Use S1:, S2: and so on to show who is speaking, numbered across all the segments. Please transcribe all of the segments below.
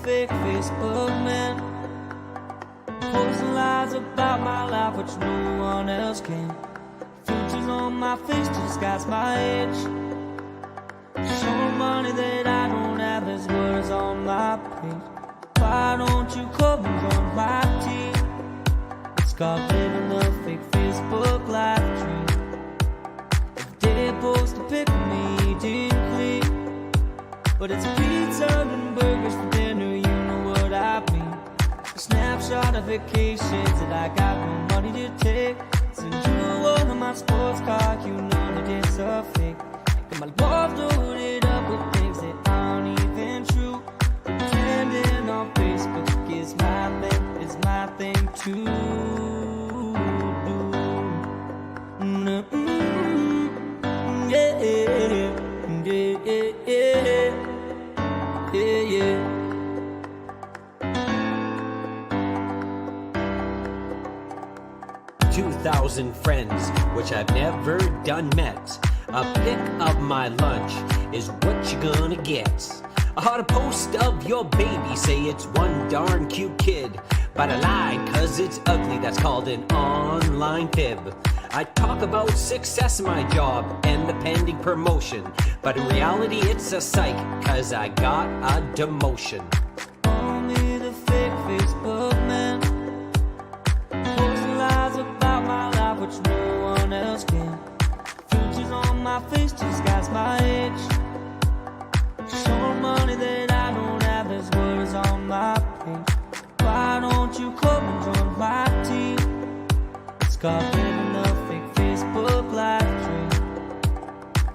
S1: fake Facebook man, posting lies about my life which no one else can. Filters on my face to disguise my age, showing money that I don't have, there's words on my page. Why don't you come and join my team? It's called living the fake Facebook life dream. If they post a pic of me deeply, but it's pizza and burgers for dinner, you know what I mean. A snapshot of vacations that I got no money to take. Send you one of my sports cars, you know that it's a fake. Got my love loaded up with things that aren't even true. Pretending on Facebook is my thing too. Yeah, yeah, yeah, yeah.
S2: 2,000 friends, which I've never done met. A pic of my lunch is what you're gonna get. I had a post of your baby, say it's one darn cute kid. But I lied, cause it's ugly, that's called an online fib. I talk about success in my job and the pending promotion, but in reality it's a psych, cause I got a demotion.
S1: Only the fake Facebook man, posting lies about my life which no one else can. Filters on my face to disguise my age, showing money that I don't have, there's words on my page. Why don't you come and join my team? It's called living the fake Facebook life dream.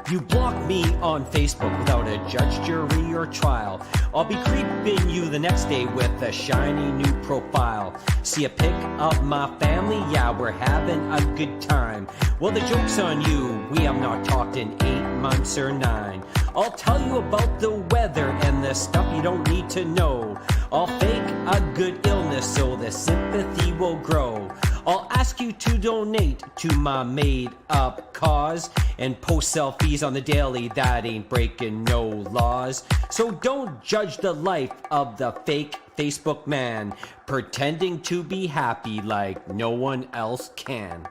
S2: You block me on Facebook without a judge, jury, or trial. I'll be creeping you the next day with a shiny new profile. See a pic of my family? Yeah, we're having a good time. Well, the joke's on you. We have not talked in 8 months or 9. I'll tell you about the weather and the stuff you don't need to know. I'll fake a good illness so the sympathy will grow. I'll ask you to donate to my made-up cause and post selfies on the daily, that ain't breaking no laws. So don't judge the life of the fake Facebook man, pretending to be happy like no one else can.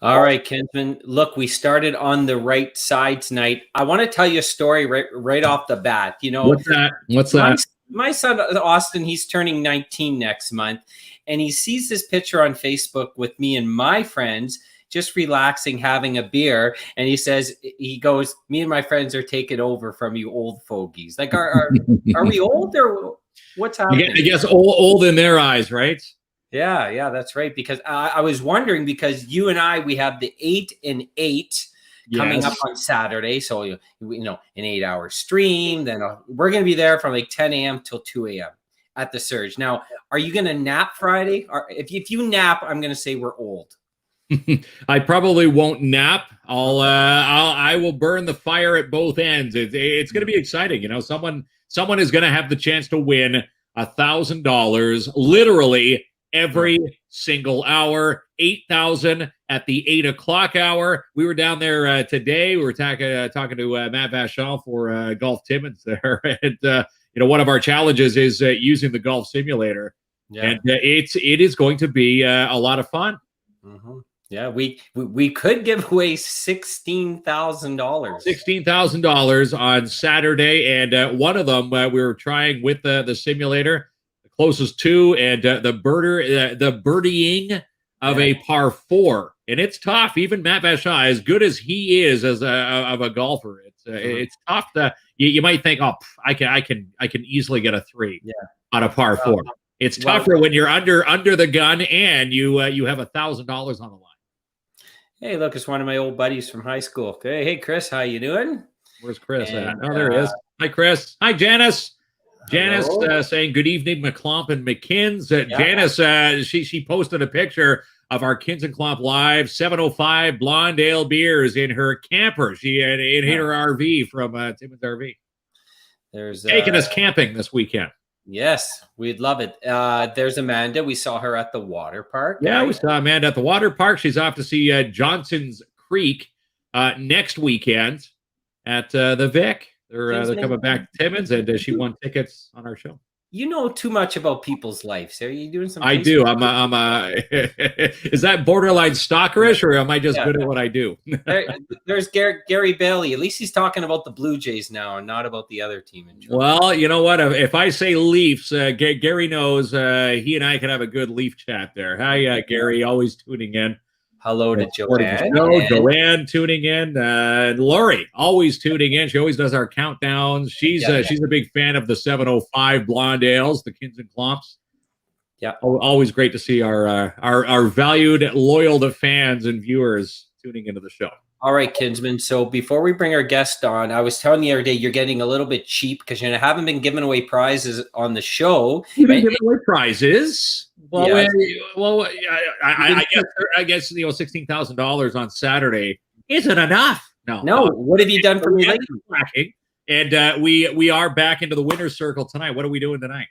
S2: All right, Kinsman. Look, we started on the right side tonight. I want to tell you a story right off the bat. You know,
S3: What's that?
S2: My son Austin, he's turning 19 next month, and he sees this picture on Facebook with me and my friends just relaxing, having a beer, and he goes, "Me and my friends are taking over from you old fogies." Like, are we old or what's happening?
S3: I guess old in their eyes, right?
S2: Yeah, that's right. Because I was wondering, because you and I, we have the 8 and 8 coming up on Saturday. So, you know, an 8-hour stream. Then we're going to be there from like 10 a.m. till 2 a.m. at the Surge. Now, are you going to nap Friday? Or if you nap, I'm going to say we're old.
S3: I probably won't nap. I will burn the fire at both ends. It's going to be exciting. You know, someone is going to have the chance to win $1,000 literally every single hour. 8,000 at the 8 o'clock hour. We were down there today. We were talking to Matt Vachon for Golf Timmins there, and you know, one of our challenges is using the golf simulator, and it is going to be a lot of fun.
S2: Mm-hmm. Yeah, we could give away $16,000.
S3: $16,000 on Saturday, and one of them we were trying with the simulator, the closest to, and the birdieing of a par 4, and it's tough. Even Matt Vachon, as good as he is as of a golfer, it's tough. You might think, oh, I can easily get a 3 on a par 4. It's tougher when you're under the gun and you have $1,000 on the line.
S2: Hey, look, it's one of my old buddies from high school. Hey, Chris, how you doing?
S3: Where's Chris at? Oh, there he is. Hi, Chris. Hi, Janice. Janice saying good evening, McKlomp and McKins. Janice, she posted a picture of our KINZ and KLOMP Live 705 Blonde Ale beers in her camper. She in her RV from Timmins RV.
S2: There's
S3: taking us camping this weekend.
S2: Yes, we'd love it. There's Amanda. We saw her at the water park.
S3: Yeah,
S2: right?
S3: we saw Amanda at the water park. She's off to see Johnson's Creek next weekend at the Vic. They're coming back to Timmins, and she won tickets on our show.
S2: You know too much about people's lives. Are you doing some?
S3: I do. I'm is that borderline stalkerish, or am I just good at what I do?
S2: There's Gary Bailey. At least he's talking about the Blue Jays now and not about the other team.
S3: Well, you know what? If I say Leafs, Gary knows he and I can have a good Leaf chat there. Hi, Gary, always tuning in.
S2: Hello to Joanne.
S3: Joanne tuning in. Lori always tuning in. She always does our countdowns. She's a big fan of the 705 blonde ales, the KINZ and KLOMPs.
S2: Yeah,
S3: always great to see our valued, loyal fans and viewers tuning into the show.
S2: All right, Kinsman. So before we bring our guest on, I was telling you the other day you're getting a little bit cheap because you haven't been giving away prizes on the show.
S3: You've been giving away prizes. Well, I guess $16,000 on Saturday isn't enough.
S2: No. What have you done for me lately?
S3: And we are back into the winner's circle tonight. What are we doing tonight?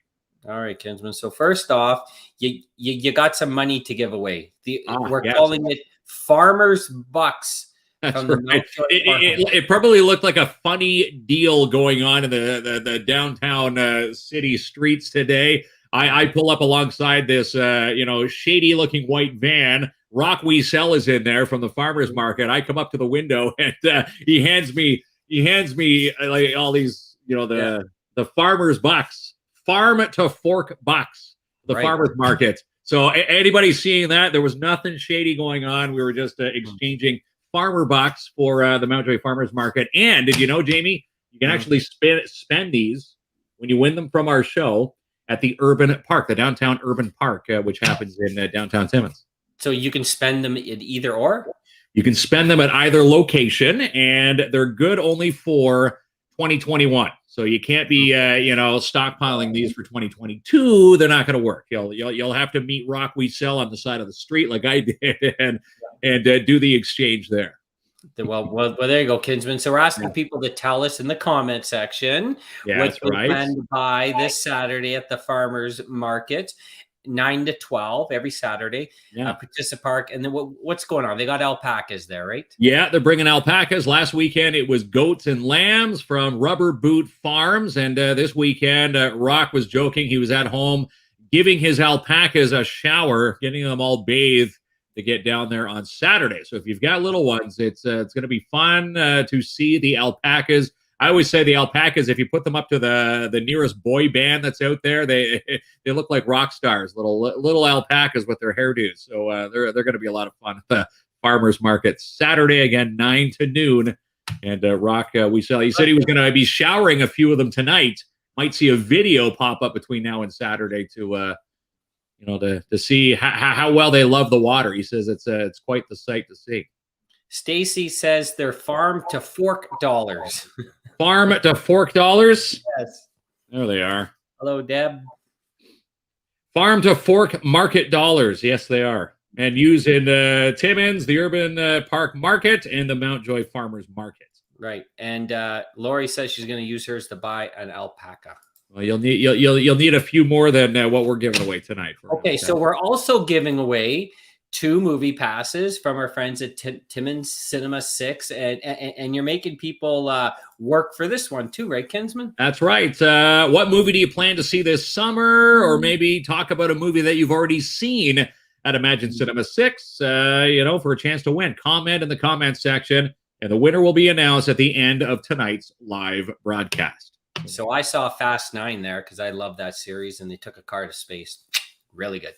S2: All right, Kinsman. So first off, you got some money to give away. We're calling it Farmers Bucks.
S3: That's right. It probably looked like a funny deal going on in the downtown city streets today. I pull up alongside this, shady looking white van. Rock We Sell is in there from the farmers market. I come up to the window and he hands me like all these, the farmers bucks, farm to fork bucks, the farmers market. So anybody seeing that, there was nothing shady going on. We were just exchanging farmer bucks for the Mountjoy Farmers Market. And did you know, Jamie, you can actually spend these when you win them from our show at the Urban Park, the downtown Urban Park, which happens in downtown Timmins.
S2: So you can spend them in either or?
S3: You can spend them at either location, and they're good only for 2021. So you can't be, stockpiling these for 2022. They're not going to work. You'll have to meet Rock We Sell on the side of the street like I did and do the exchange there.
S2: Well, there you go, Kinsman. So we're asking people to tell us in the comment section what they plan to buy this Saturday at the farmers market, 9 to 12 every Saturday. Participa Park. And then what's going on? They got alpacas there, right? Yeah, they're bringing alpacas. Last weekend it was goats and lambs from Rubber Boot Farms, and this weekend Rock was joking. He was at home giving his alpacas a shower, getting them all bathed to get down there on Saturday. So if you've got little ones, it's going to be fun to see the alpacas. I always say the alpacas, if you put them up to the nearest boy band that's out there, they look like rock stars, little alpacas with their hairdos. So they're going to be a lot of fun at the farmers market Saturday, again, 9 to noon. And Rock We Sell, he said he was going to be showering a few of them tonight. Might see a video pop up between now and Saturday to see how well they love the water. He says it's quite the sight to see. Stacy says they're farm to fork dollars. Farm to fork dollars? Yes. There they are. Hello, Deb. Farm to fork market dollars. Yes, they are. And used in Timmins, the Urban Park Market, and the Mountjoy Farmers Market. Right. And Lori says she's going to use hers to buy an alpaca. Well, you'll need a few more than what we're giving away tonight. Okay, so we're also giving away 2 movie passes from our friends at Timmins Cinema 6, and you're making people work for this one too, right, Kinsman? That's right. What movie do you plan to see this summer, or maybe talk about a movie that you've already seen at Imagine Cinema 6? For a chance to win. Comment in the comment section, and the winner will be announced at the end of tonight's live broadcast. So I saw Fast 9 there because I love that series, and they took a car to space. Really good.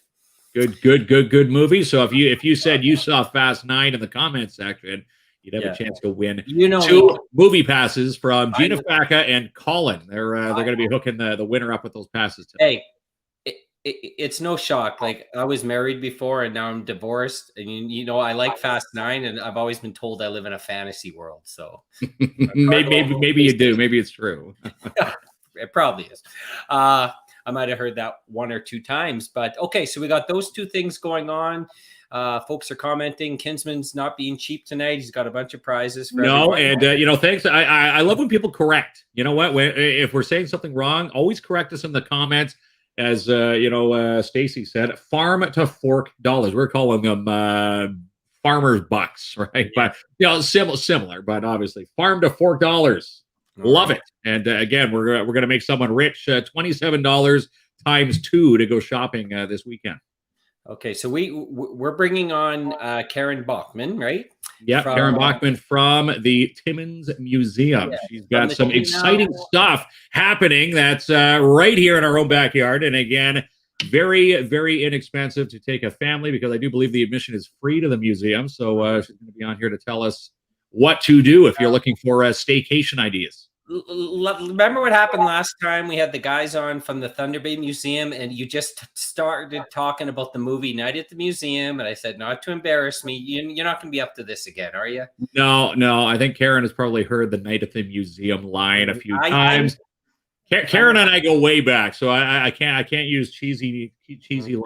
S2: Good movie. So if you said you saw Fast 9 in the comment section, you'd have a chance to win 2 movie passes from Gina Facca and Colin. They're going to be hooking the winner up with those passes today. Hey, it's no shock. Like, I was married before and now I'm divorced, and I like Fast 9, and I've always been told I live in a fantasy world. So maybe you do. Maybe it's true. It probably is. I might have heard that 1 or 2 times, but okay. So we got those 2 things going on. Folks are commenting. Kinsman's not being cheap tonight. He's got a bunch of prizes for
S3: no,
S2: everybody.
S3: and thanks. I love when people correct. You know what? If we're saying something wrong, always correct us in the comments. As Stacy said, farm to fork dollars. We're calling them farmers bucks, right? But similar, but obviously farm to fork dollars. Love it. And again, we're going to make someone rich. $27 times 2 to go shopping this weekend.
S2: Okay, so we're bringing on Karen Bachmann, right?
S3: Yeah, Karen Bachmann from the Timmins Museum.
S2: Yeah,
S3: she's got some exciting stuff happening that's right here in our own backyard. And again, very, very inexpensive to take a family, because I do believe the admission is free to the museum. So she's going to be on here to tell us what to do if you're looking for staycation ideas.
S2: Remember what happened last time? We had the guys on from the Thunder Bay Museum, and you just started talking about the movie Night at the Museum, and I said, not to embarrass me, you're not going to be up to this again, are you?
S3: No. I think Karen has probably heard the Night at the Museum line a few times. Karen and I go way back, so I can't use cheesy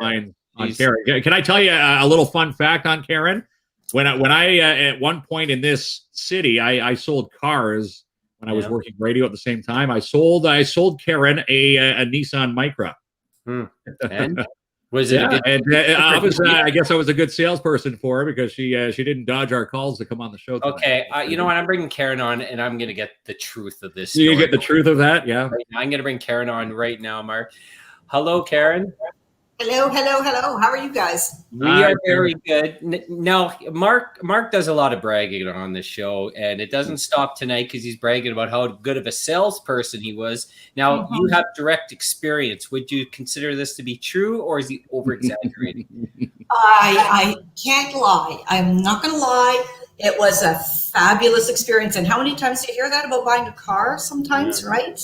S3: lines on Karen. Can I tell you a little fun fact on Karen? When I at one point in this city, I sold cars. When I was working radio at the same time, I sold Karen a Nissan Micra.
S2: And was it?
S3: Obviously, I guess I was a good salesperson for her, because she didn't dodge our calls to come on the show tonight.
S2: Okay, you know what? I'm bringing Karen on, and I'm going to get the truth of this story.
S3: You get the truth of that, yeah.
S2: Right now, I'm going to bring Karen on right now, Mark. Hello, Karen.
S4: Hello. How are you guys?
S2: We are very good. Now, Mark does a lot of bragging on this show, and it doesn't stop tonight, because he's bragging about how good of a salesperson he was. Now, you have direct experience. Would you consider this to be true, or is he over-exaggerating?
S4: I can't lie. I'm not going to lie. It was a fabulous experience. And how many times do you hear that about buying a car sometimes, right?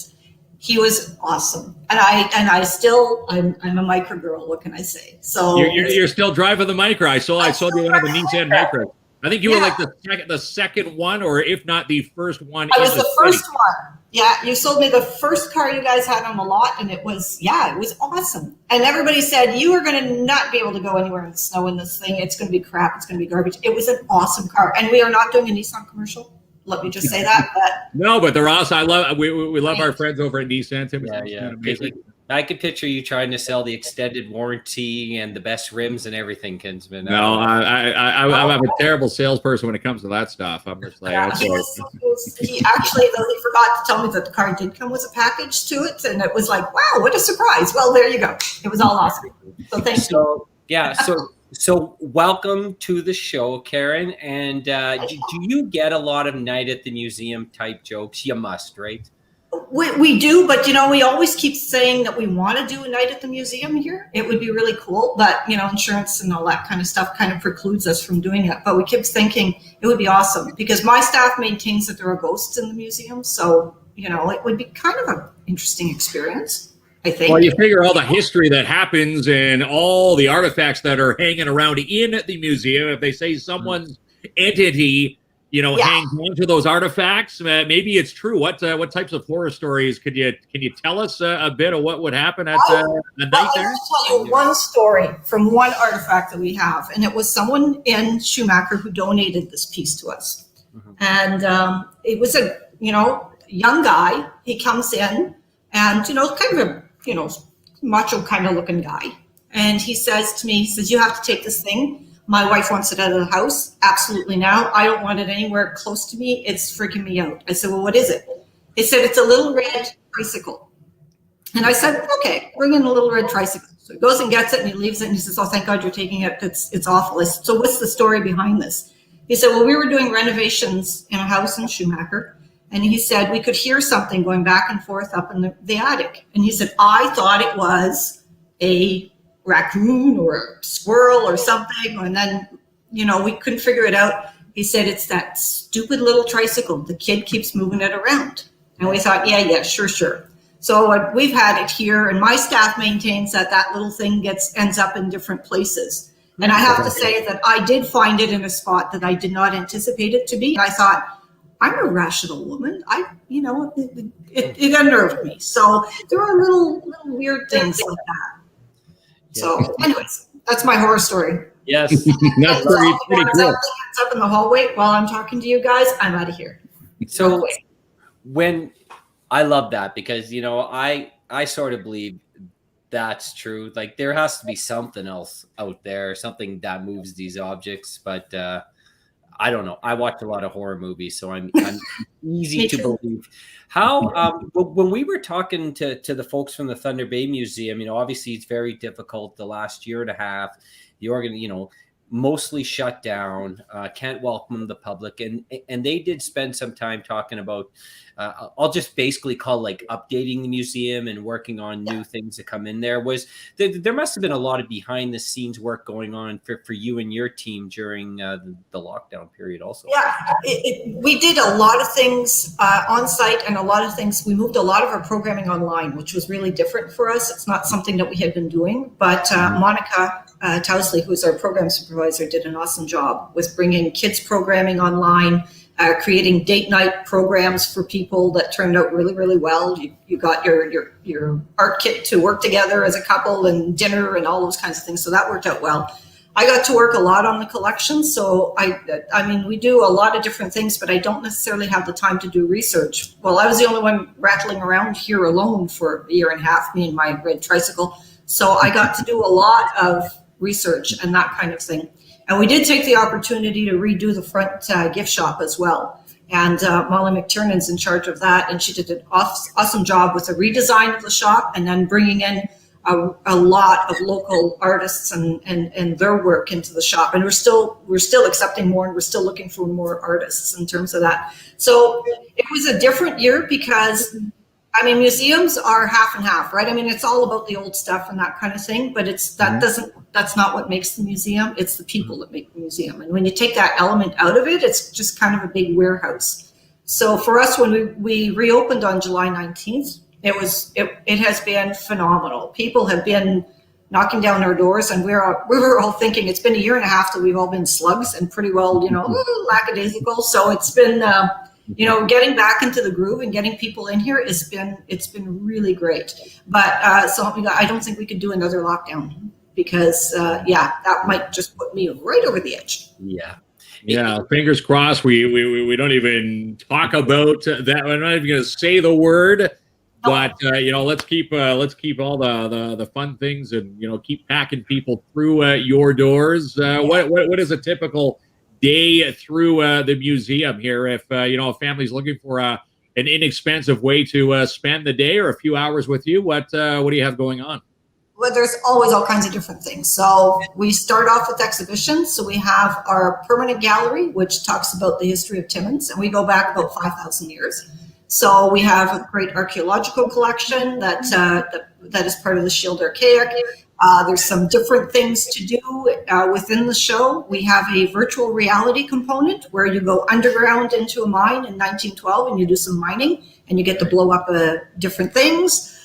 S4: He was awesome, and I'm a micro girl. What can I say? So
S3: you're still driving the Micra. I sold you one of the Nissan Micra. I think you were like the second one, or if not the first one.
S4: I was the first one. Yeah, you sold me the first car you guys had on the lot, and it was awesome. And everybody said you were going to not be able to go anywhere in the snow in this thing. It's going to be crap. It's going to be garbage. It was an awesome car, and we are not doing a Nissan commercial. Let me just say that.
S3: But they're awesome. We love our friends over at Nissan.
S2: Yeah. I could picture you trying to sell the extended warranty and the best rims and everything, Kinsman.
S3: No, I'm a terrible salesperson when it comes to that stuff. I'm just like,
S4: he actually, though, he forgot to tell me that the car did come with a package to it, and it was like, wow, what a surprise. Well, there you go. It was all awesome. So thank you.
S2: Yeah. So welcome to the show, Karen. And do you get a lot of Night at the Museum type jokes? You must, right?
S4: We do, but we always keep saying that we want to do a Night at the Museum here. It would be really cool, but insurance and all that kind of stuff kind of precludes us from doing it. But we keep thinking it would be awesome, because my staff maintains that there are ghosts in the museum, so it would be kind of an interesting experience, I think.
S3: Well, you figure all the history that happens and all the artifacts that are hanging around in the museum. If they say someone's entity, hangs onto those artifacts, maybe it's true. What types of horror stories can you tell us a bit of what would happen at the night there?
S4: I'll tell you one story from one artifact that we have, and it was someone in Schumacher who donated this piece to us. And it was a young guy. He comes in, and kind of a macho kind of looking guy. And he says to me, you have to take this thing. My wife wants it out of the house. Absolutely now. I don't want it anywhere close to me. It's freaking me out. I said, well, what is it? He said, it's a little red tricycle. And I said, okay, bring in a little red tricycle. So he goes and gets it, and he leaves it, and he says, oh, thank God you're taking it. It's awful. I said, so what's the story behind this? He said, well, we were doing renovations in a house in Schumacher. And he said, we could hear something going back and forth up in the attic. And he said, I thought it was a raccoon or a squirrel or something. And then, we couldn't figure it out. He said, it's that stupid little tricycle. The kid keeps moving it around. And we thought, yeah, sure. So we've had it here, and my staff maintains that little thing ends up in different places. And I have to say that I did find it in a spot that I did not anticipate it to be. I thought, I'm a rational woman. It unnerved me. So there are little weird things like that. So anyways, that's my horror story.
S5: Yes.
S3: That's pretty cool.
S4: Up in the hallway while I'm talking to you guys, I'm out of here.
S5: So when I love that, because, you know, I sort of believe that's true. Like, there has to be something else out there, something that moves these objects. But I don't know. I watch a lot of horror movies, so I'm easy to believe. How when we were talking to the folks from the Thunder Bay Museum, you know, obviously it's very difficult. The last year and a half, the organ, you know, mostly shut down, can't welcome the public, and they did spend some time talking about, I'll just basically call like updating the museum and working on new things that come in there. There must have been a lot of behind the scenes work going on for you and your team during the lockdown period also.
S4: Yeah, we did a lot of things on site, and a lot of things, we moved a lot of our programming online, which was really different for us. It's not something that we had been doing, but Monica Towsley, who's our program supervisor, did an awesome job with bringing kids programming online, creating date night programs for people that turned out really, really well. You got your art kit to work together as a couple, and dinner and all those kinds of things. So that worked out well. I got to work a lot on the collection. So I mean, we do a lot of different things, but I don't necessarily have the time to do research. Well, I was the only one rattling around here alone for a year and a half, me and my red tricycle. So I got to do a lot of research and that kind of thing. And we did take the opportunity to redo the front gift shop as well. And Molly McTiernan's in charge of that. And she did an awesome job with the redesign of the shop, and then bringing in a lot of local artists and their work into the shop. And we're still accepting more, and we're still looking for more artists in terms of that. So it was a different year because, I mean, museums are half and half, right? I mean, it's all about the old stuff and that kind of thing, but that's not what makes the museum. It's the people that make the museum. And when you take that element out of it, it's just kind of a big warehouse. So for us, when we reopened on July 19th, it has been phenomenal. People have been knocking down our doors, and we were all thinking it's been a year and a half that we've all been slugs and pretty well, you know, lackadaisical. So it's been, you know, getting back into the groove and getting people in here it's been really great. But so I don't think we could do another lockdown, because that might just put me right over the edge.
S3: Yeah, fingers crossed. We don't even talk about that. We're not even going to say the word. But you know, let's keep all the fun things, and, you know, keep packing people through your doors. What is a typical day through the museum here? If you know, a family's looking for an inexpensive way to spend the day or a few hours with you, what do you have going on?
S4: Well, there's always all kinds of different things. So we start off with exhibitions. So we have our permanent gallery, which talks about the history of Timmins, and we go back about 5,000 years. So we have a great archaeological collection that is part of the Shield Archaic. There's some different things to do within the show. We have a virtual reality component where you go underground into a mine in 1912 and you do some mining, and you get to blow up different things.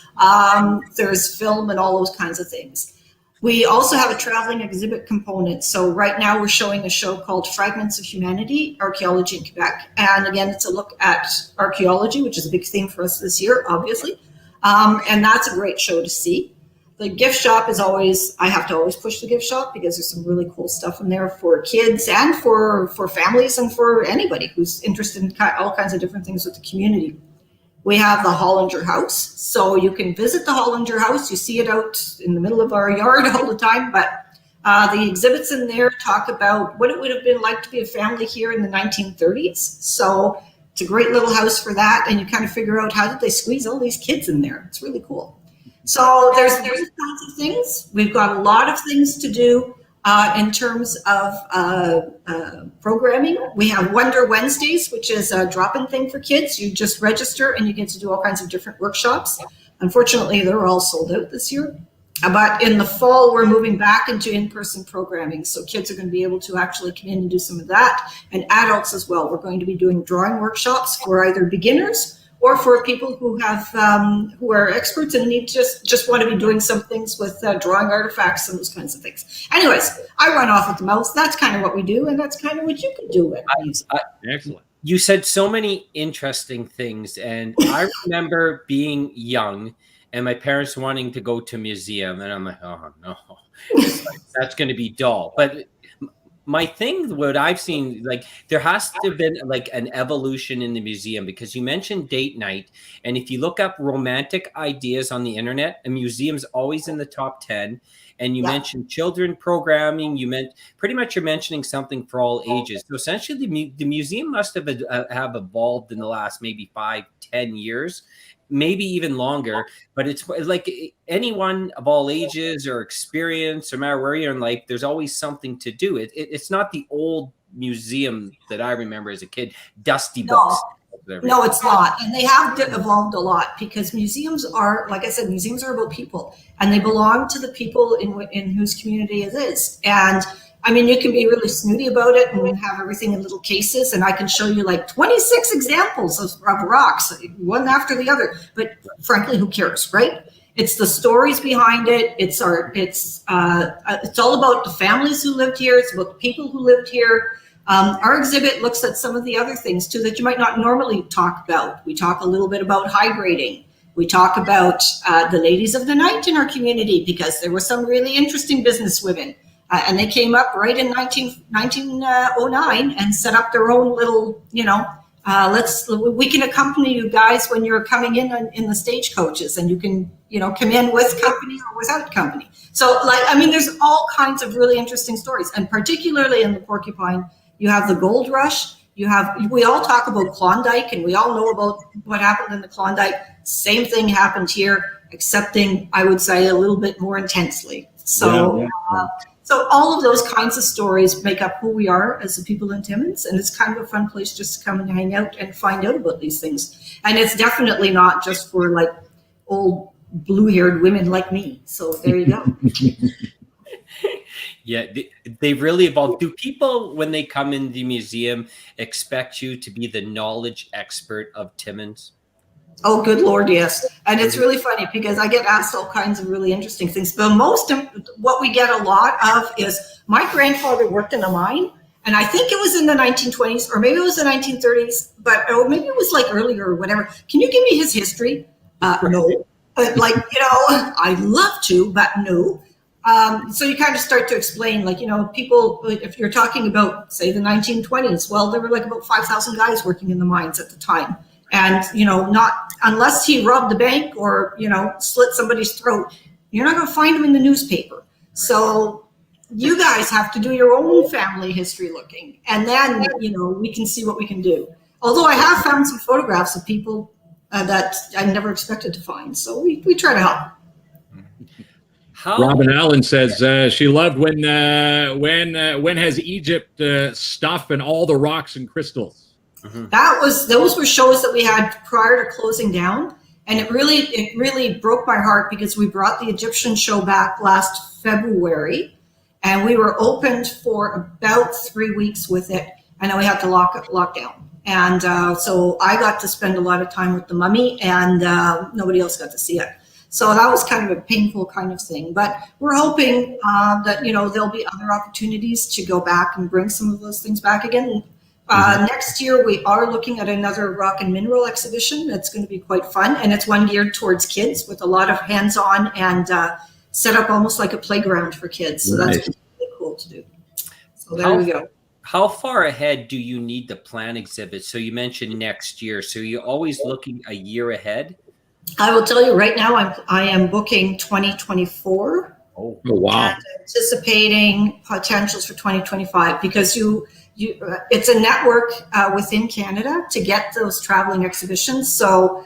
S4: There's film and all those kinds of things. We also have a traveling exhibit component. So right now we're showing a show called Fragments of Humanity, Archaeology in Quebec. And again, it's a look at archaeology, which is a big theme for us this year, obviously. And that's a great show to see. The gift shop is I have to always push the gift shop, because there's some really cool stuff in there for kids and for families and for anybody who's interested in all kinds of different things with the community. We have the Hollinger House. So you can visit the Hollinger House. You see it out in the middle of our yard all the time. But the exhibits in there talk about what it would have been like to be a family here in the 1930s. So it's a great little house for that. And you kind of figure out, how did they squeeze all these kids in there? It's really cool. So there's lots of things. We've got a lot of things to do in terms of programming. We have Wonder Wednesdays, which is a drop-in thing for kids. You just register and you get to do all kinds of different workshops. Unfortunately, they're all sold out this year. But in the fall, we're moving back into in-person programming. So kids are going to be able to actually come in and do some of that, and adults as well. We're going to be doing drawing workshops for either beginners or for people who have who are experts and need just want to be doing some things with drawing artifacts and those kinds of things. Anyways, I run off at the mouth. That's kind of what we do, and that's kind of what you can do.
S3: Excellent.
S5: You said so many interesting things, and I remember being young and my parents wanting to go to a museum, and I'm like, oh no. That's going to be dull. But my thing, what I've seen, like there has to have been like an evolution in the museum, because you mentioned date night. And if you look up romantic ideas on the internet, a museum's always in the top 10. And you mentioned children programming. You meant pretty much you're mentioning something for all ages. So essentially the museum must have evolved in the last maybe 5-10 years, maybe even longer. But it's like anyone of all ages or experience, no matter where you're in life, there's always something to do. It's not the old museum that I remember as a kid, dusty books.
S4: No, it's not. And they have evolved a lot, because museums are, like I said, museums are about people, and they belong to the people in whose community it is. And I mean, you can be really snooty about it and have everything in little cases, and I can show you like 26 examples of rocks, one after the other. But frankly, who cares, right? It's the stories behind it. It's all about the families who lived here. It's about the people who lived here. Our exhibit looks at some of the other things too that you might not normally talk about. We talk a little bit about hydrating. We talk about the ladies of the night in our community, because there were some really interesting businesswomen, and they came up right in 1909 and set up their own little, we can accompany you guys when you're coming in the stagecoaches, and you can, come in with company or without company. So there's all kinds of really interesting stories, and particularly in the Porcupine, you have the gold rush. We all talk about Klondike, and we all know about what happened in the Klondike. Same thing happened here, excepting, I would say, a little bit more intensely. So, so all of those kinds of stories make up who we are as the people in Timmins, and it's kind of a fun place just to come and hang out and find out about these things. And it's definitely not just for like old blue-haired women like me. So there you go.
S5: Yeah, they've really evolved. Do people, when they come in the museum, expect you to be the knowledge expert of Timmins?
S4: Oh, good Lord, yes. And it's really funny, because I get asked all kinds of really interesting things. But what we get a lot of is, my grandfather worked in a mine, and I think it was in the 1920s, or maybe it was the 1930s, or maybe it was like earlier or whatever. Can you give me his history? No. But I'd love to, but no. So you kind of start to explain, people, if you're talking about, say, the 1920s, well, there were like about 5,000 guys working in the mines at the time. And, not unless he robbed the bank or, slit somebody's throat, you're not going to find him in the newspaper. So you guys have to do your own family history looking. And then, we can see what we can do. Although I have found some photographs of people that I never expected to find. So we try to help.
S3: Robin Allen says she loved when has Egypt stuff and all the rocks and crystals.
S4: Mm-hmm. Those were shows that we had prior to closing down, and it really broke my heart, because we brought the Egyptian show back last February, and we were opened for about 3 weeks with it, and then we had to lock down. And so I got to spend a lot of time with the mummy, and nobody else got to see it. So that was kind of a painful kind of thing. But we're hoping that, there'll be other opportunities to go back and bring some of those things back again. Next year, we are looking at another rock and mineral exhibition. That's going to be quite fun. And it's one geared towards kids, with a lot of hands-on, and set up almost like a playground for kids. So that's really cool to do. So there we go.
S5: How far ahead do you need to plan exhibits? So you mentioned next year. So you're always looking a year ahead?
S4: I will tell you right now, I am booking 2024.
S3: Oh wow!
S4: And anticipating potentials for 2025, because it's a network within Canada to get those traveling exhibitions. So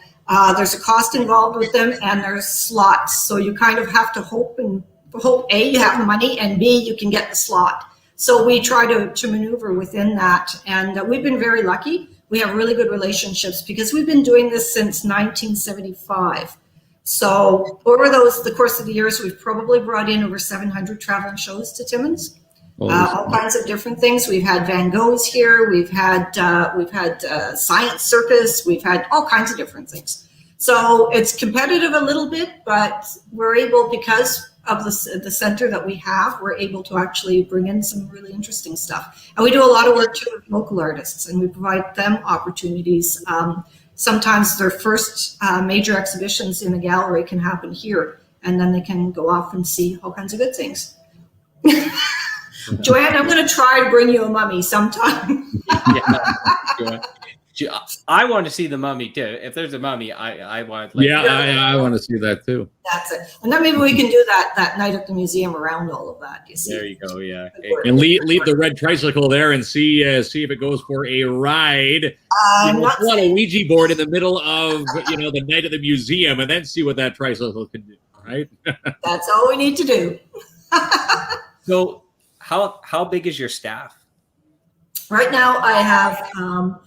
S4: there's a cost involved with them, and there's slots. So you kind of have to hope A, you have the money, and B, you can get the slot. So we try to maneuver within that, and we've been very lucky. We have really good relationships, because we've been doing this since 1975. So over the course of the years, we've probably brought in over 700 traveling shows to Timmins. All kinds of different things. We've had Van Goghs here. We've had Science Circus. We've had all kinds of different things. So it's competitive a little bit, but we're able, because of the center that we have, we're able to actually bring in some really interesting stuff. And we do a lot of work too with local artists, and we provide them opportunities. Sometimes their first major exhibitions in a gallery can happen here, and then they can go off and see all kinds of good things. Joanne, I'm going to try to bring you a mummy sometime.
S5: I want to see the mummy too. If there's a mummy, I want.
S3: I want to see that too.
S4: That's it. And then maybe we can do that night at the museum around all of that. You see.
S5: There you go. Yeah.
S3: And leave the red tricycle there and see if it goes for a ride. Pull out a Ouija board in the middle of the night at the museum, and then see what that tricycle can do. Right.
S4: That's all we need to do.
S5: So, how big is your staff?
S4: Right now, I have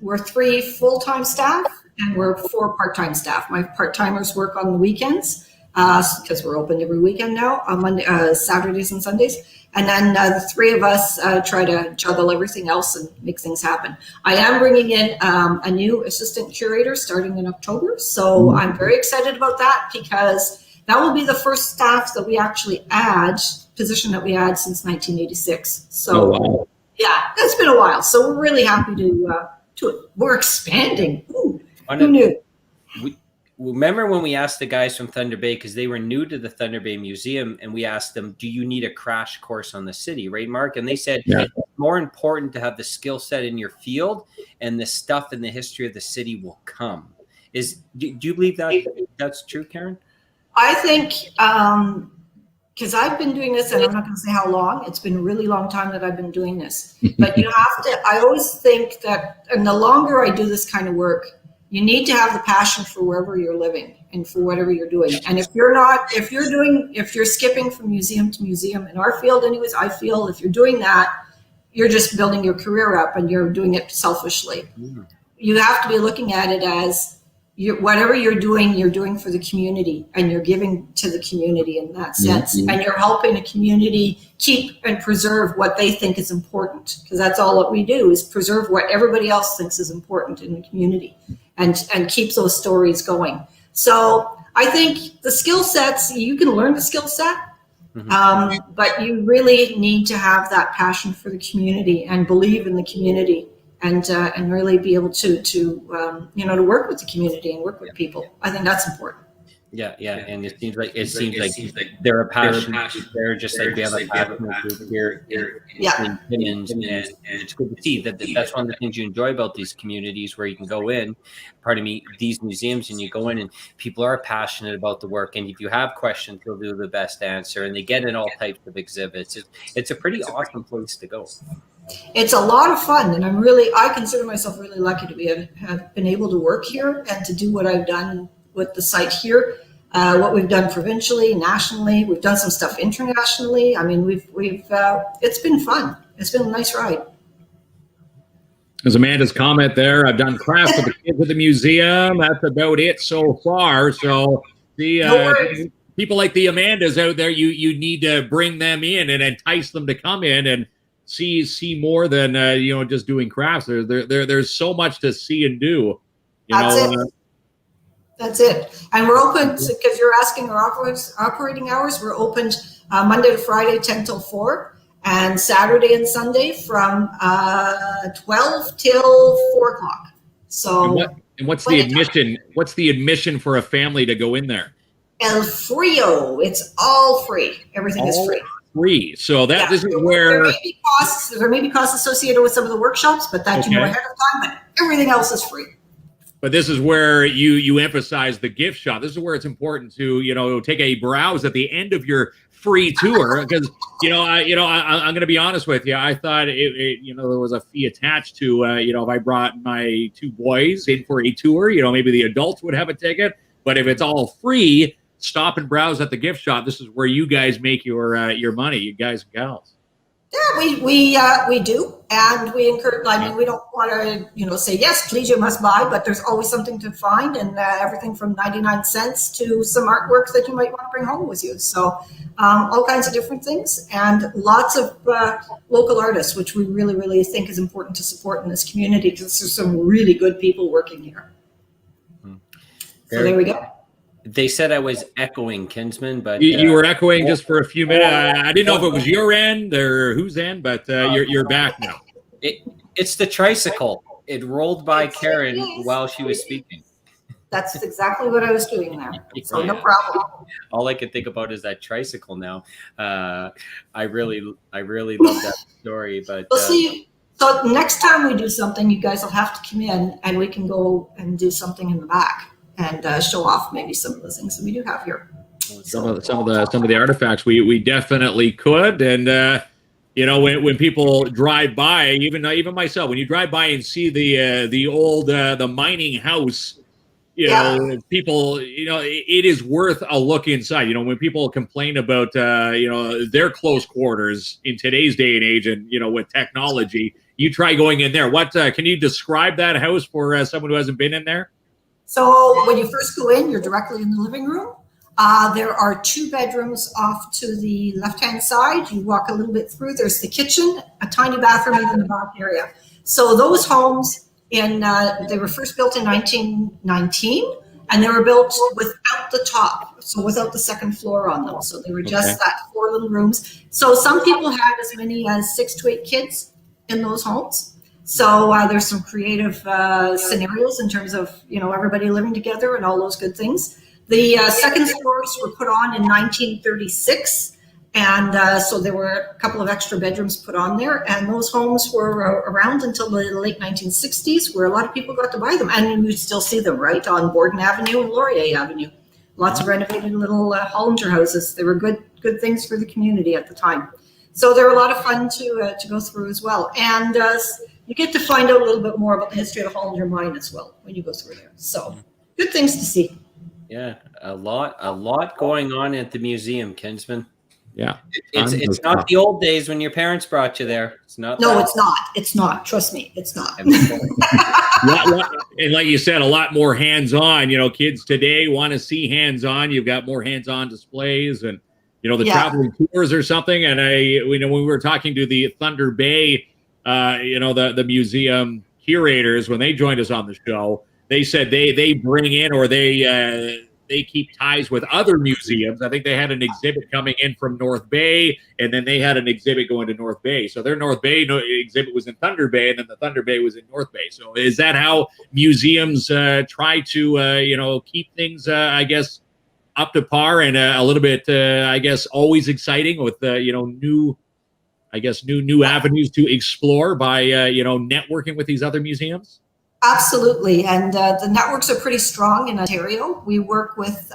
S4: we're 3 full-time staff and we're 4 part-time staff. My part-timers work on the weekends because we're open every weekend now on Monday, Saturdays and Sundays. And then the 3 of us try to juggle everything else and make things happen. I am bringing in a new assistant curator starting in October. So I'm very excited about that because that will be the first staff that we actually position that we add since 1986. So wow. Yeah, it's been a while. So we're really happy to we're expanding. Ooh, who knew?
S5: Remember when we asked the guys from Thunder Bay, because they were new to the Thunder Bay Museum, and we asked them, do you need a crash course on the city, right, Mark? And they said, it's more important to have the skill set in your field, and the stuff in the history of the city will come. Do you believe that's true, Karen?
S4: I think, because I've been doing this, and I'm not going to say how long. It's been a really long time that I've been doing this. But you have to, I always think that, and the longer I do this kind of work, you need to have the passion for wherever you're living and for whatever you're doing. And if you're skipping from museum to museum, in our field anyways, I feel if you're doing that, you're just building your career up and you're doing it selfishly. You have to be looking at it as whatever you're doing for the community, and you're giving to the community in that sense. And you're helping the community keep and preserve what they think is important, because that's all that we do, is preserve what everybody else thinks is important in the community and keep those stories going. So I think the skill sets, you can learn the skill set, but you really need to have that passion for the community and believe in the community. And really be able to work with the community and work with people. I think that's important.
S5: Yeah, and it seems like they're a passion. They're just like we have a passionate group here in Timmins, and it's good to see that that's one of the things you enjoy about these communities, where you can go in, these museums, and you go in and people are passionate about the work, and if you have questions, they'll do the best answer, and they get in all types of exhibits. It's a pretty awesome place to go.
S4: It's a lot of fun, and I consider myself really lucky to have been able to work here and to do what I've done with the site here, what we've done provincially, nationally. We've done some stuff internationally. I mean, we've it's been fun. It's been a nice ride.
S3: There's Amanda's comment there. I've done crafts with the kids at the museum. That's about it so far. So people like the Amandas out there, you need to bring them in and entice them to come in and see more than just doing crafts. There's so much to see and do.
S4: That's it. And we're open because you're asking our operating hours. We're open Monday to Friday 10 till 4, and Saturday and Sunday from 12 till 4 o'clock. So
S3: and what's the admission? What's the admission for a family to go in there? El
S4: Frio. It's all free. Everything is free.
S3: Free. So this is where
S4: there may be costs associated with some of the workshops, but that you know ahead of time. But everything else is free.
S3: But this is where you emphasize the gift shop. This is where it's important to take a browse at the end of your free tour, because I'm going to be honest with you. I thought there was a fee attached to if I brought my 2 boys in for a tour, maybe the adults would have a ticket. But if it's all free, stop and browse at the gift shop. This is where you guys make your money, you guys and gals.
S4: Yeah, we do, and we encourage. I mean, we don't want to say yes, please, you must buy, but there's always something to find, and everything from 99 cents to some artwork that you might want to bring home with you. So all kinds of different things, and lots of local artists, which we really, really think is important to support in this community, because there's some really good people working here. So there we go.
S5: They said I was echoing, Kinsman, but
S3: you were echoing just for a few minutes. I didn't know if it was your end or whose end, but you're back now.
S5: It's the tricycle. It rolled by Karen while she was speaking.
S4: That's exactly what I was doing there. So no problem.
S5: All I can think about is that tricycle now. I really love that story. But
S4: We'll see. So next time we do something, you guys will have to come in, and we can go and do something in the back and show off maybe some of the things that we do have here.
S3: Some of the artifacts we definitely could. And you know, when people drive by, even myself, when you drive by and see the old the mining house, you know, people, you know, it is worth a look inside. You know, when people complain about you know, their close quarters in today's day and age, and you know, with technology, you try going in there. What can you describe that house for someone who hasn't been in there?
S4: So when you first go in, you're directly in the living room. There are 2 bedrooms off to the left-hand side. You walk a little bit through. There's the kitchen, a tiny bathroom in the back area. So those homes, they were first built in 1919, and they were built without the top, so without the second floor on them. So they were just that 4 little rooms. So some people had as many as 6 to 8 kids in those homes. So there's some creative scenarios in terms of, you know, everybody living together and all those good things. The second floors were put on in 1936. And so there were a couple of extra bedrooms put on there. And those homes were around until the late 1960s, where a lot of people got to buy them. And you still see them, right, on Borden Avenue and Laurier Avenue. Lots of renovated little Hollinger houses. They were good things for the community at the time. So they're a lot of fun to go through as well. And you get to find out a little bit more about the history of the Hollinger mine as well when you go through there. So good things to see.
S5: Yeah, a lot going on at the museum, Kinsman.
S3: Yeah,
S5: it's not the old days when your parents brought you there. It's not.
S4: No, it's not. It's not. Trust me, it's not.
S3: And like you said, a lot more hands-on. You know, kids today want to see hands-on. You've got more hands-on displays, and you know, the traveling tours or something. And you know, when we were talking to the Thunder Bay, you know, the museum curators, when they joined us on the show, they said they bring in, or they keep ties with other museums. I think they had an exhibit coming in from North Bay, and then they had an exhibit going to North Bay. So their North Bay exhibit was in Thunder Bay, and then the Thunder Bay was in North Bay. So is that how museums try to, you know, keep things, I guess, up to par and a little bit, I guess, always exciting with, you know, new avenues to explore by, you know, networking with these other museums?
S4: Absolutely. And the networks are pretty strong in Ontario. We work with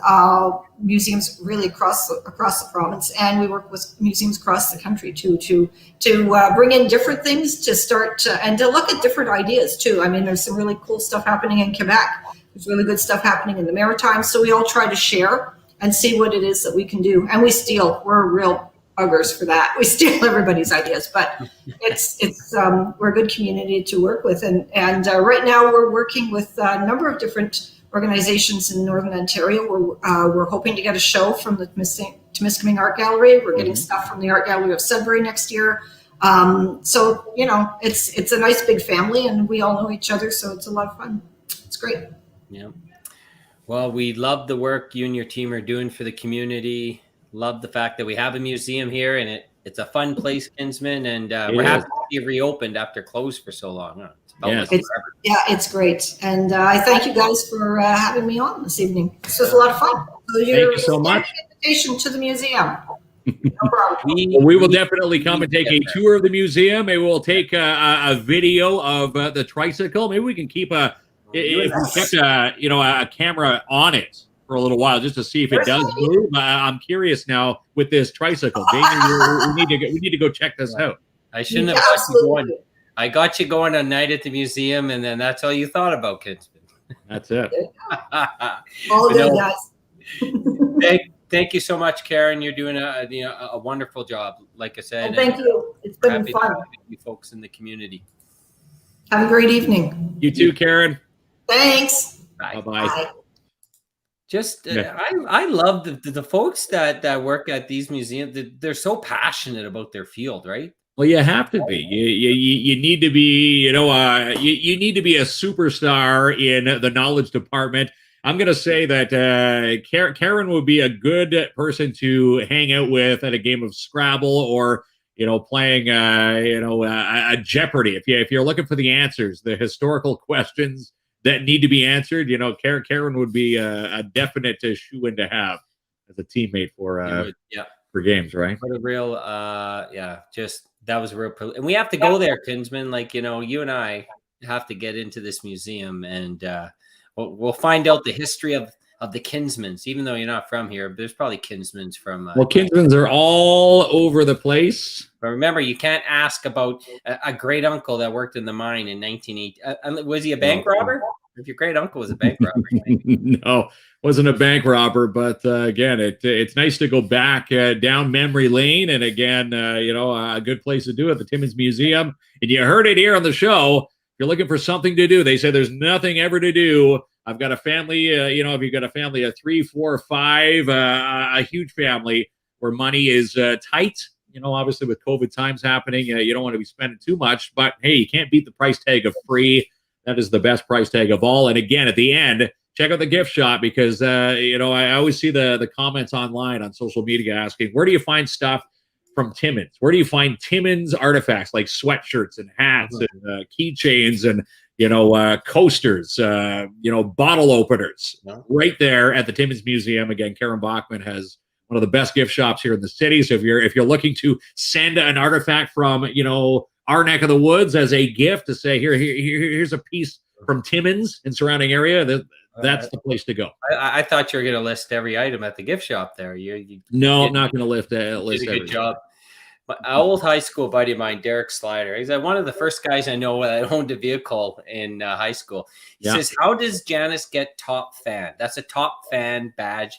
S4: museums really across the province, and we work with museums across the country too, to bring in different things, to start and to look at different ideas too. I mean, there's some really cool stuff happening in Quebec. There's really good stuff happening in the Maritimes. So we all try to share and see what it is that we can do. And we steal. We're real buggers for that. We steal everybody's ideas, but we're a good community to work with. And right now we're working with a number of different organizations in Northern Ontario. We're hoping to get a show from the Temiskaming Art Gallery. We're getting stuff from the Art Gallery of Sudbury next year. So, you know, it's a nice big family, and we all know each other. So it's a lot of fun. It's great.
S5: Yeah. Well, we love the work you and your team are doing for the community. Love the fact that we have a museum here, and it's a fun place, Kinsman, and we're happy to see it reopened after closed for so long. It's
S4: great, and I thank you guys for having me on this evening. This was a lot of fun.
S3: Thank you so much.
S4: Invitation to the museum. No problem.
S3: We will definitely come and take a tour of the museum. Maybe we'll take a video of the tricycle. Maybe we can keep a camera on it for a little while, just to see if it does move. I'm curious now with this tricycle. Jamie, we need to go check this out.
S5: I shouldn't have got you going. I got you going a night at the museum, and then that's all you thought about, Kinsman.
S3: That's it.
S4: All good, guys.
S5: Thank you so much, Karen. You're doing a wonderful job. Like I said,
S4: thank you. It's been fun.
S5: You folks in the community.
S4: Have a great evening.
S3: You too, Karen.
S4: Thanks.
S3: Bye.
S4: Bye.
S5: Just, I love the folks that work at these museums. They're so passionate about their field, right?
S3: Well, you have to be. You need to be. You know, you need to be a superstar in the knowledge department. I'm going to say that Karen would be a good person to hang out with at a game of Scrabble, or you know, playing a Jeopardy. If you're looking for the answers, the historical questions, that need to be answered, Karen would be a definite shoe-in to have as a teammate for games, right?
S5: What a real, just that was a real, and we have to go there, Kinsman. Like, you and I have to get into this museum, and we'll find out the history of the Kinsmans, even though you're not from here. There's probably Kinsmans from.
S3: Well, Kinsmans are all over the place.
S5: But remember, you can't ask about a great uncle that worked in the mine in 1980. Was he a bank robber? If your great uncle was a bank robber.
S3: No, wasn't a bank robber. But again, it's nice to go back down memory lane. And again, a good place to do it, the Timmins Museum. And you heard it here on the show. If you're looking for something to do, they say there's nothing ever to do. I've got a family, if you've got a family of 3, 4, 5, a huge family where money is tight, obviously with COVID times happening, you don't want to be spending too much, but hey, you can't beat the price tag of free. That is the best price tag of all. And again, at the end, check out the gift shop because, I always see the comments online on social media asking, where do you find stuff from Timmins? Where do you find Timmins artifacts like sweatshirts and hats and keychains and coasters, bottle openers, right there at the Timmins Museum. Again, Karen Bachmann has one of the best gift shops here in the city. So if you're looking to send an artifact from, our neck of the woods as a gift to say, here's a piece from Timmins and surrounding area, that's the place to go.
S5: I thought you were going to list every item at the gift shop there.
S3: No, I'm not going to list
S5: a good job.
S3: My
S5: old high school buddy of mine, Derek Slider, he's one of the first guys I know that owned a vehicle in high school. He says, how does Janice get top fan? That's a top fan badge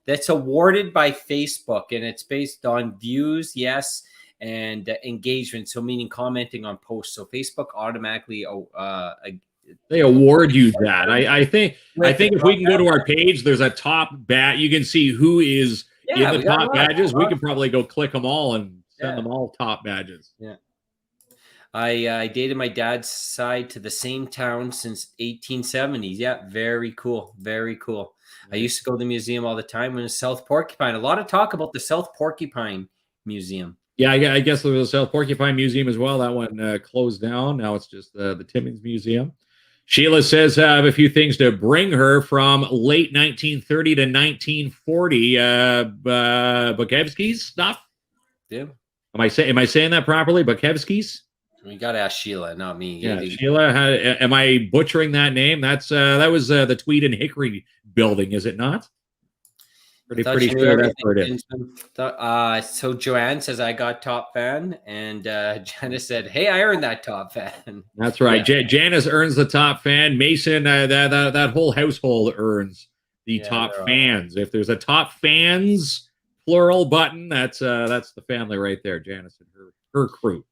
S5: that's awarded by Facebook, and it's based on views, yes, and engagement, so meaning commenting on posts. So Facebook automatically
S3: they award you that. I think if we can go to our page, there's a top badge. You can see who is in the top badges. We can probably go click them all and send them all top badges.
S5: Yeah. I dated my dad's side to the same town since 1870s. Yeah, very cool. Very cool. I used to go to the museum all the time when it was South Porcupine. A lot of talk about the South Porcupine Museum.
S3: Yeah, I guess there was a South Porcupine Museum as well. That one closed down. Now it's just the Timmins Museum. Sheila says I have a few things to bring her from late 1930 to 1940. Bukevsky's stuff.
S5: Yeah.
S3: Am I saying that properly? Bukevsky's?
S5: You got to ask Sheila, not me.
S3: Yeah, Sheila. Am I butchering that name? That was the Tweed and Hickory building, is it not? Pretty sure that's where it is.
S5: So Joanne says I got top fan, and Janice said, "Hey, I earned that top fan."
S3: That's right. Yeah. Janice earns the top fan. Mason, that whole household earns the top fans. If there's a top fans plural button, that's the family right there. Janice and her crew.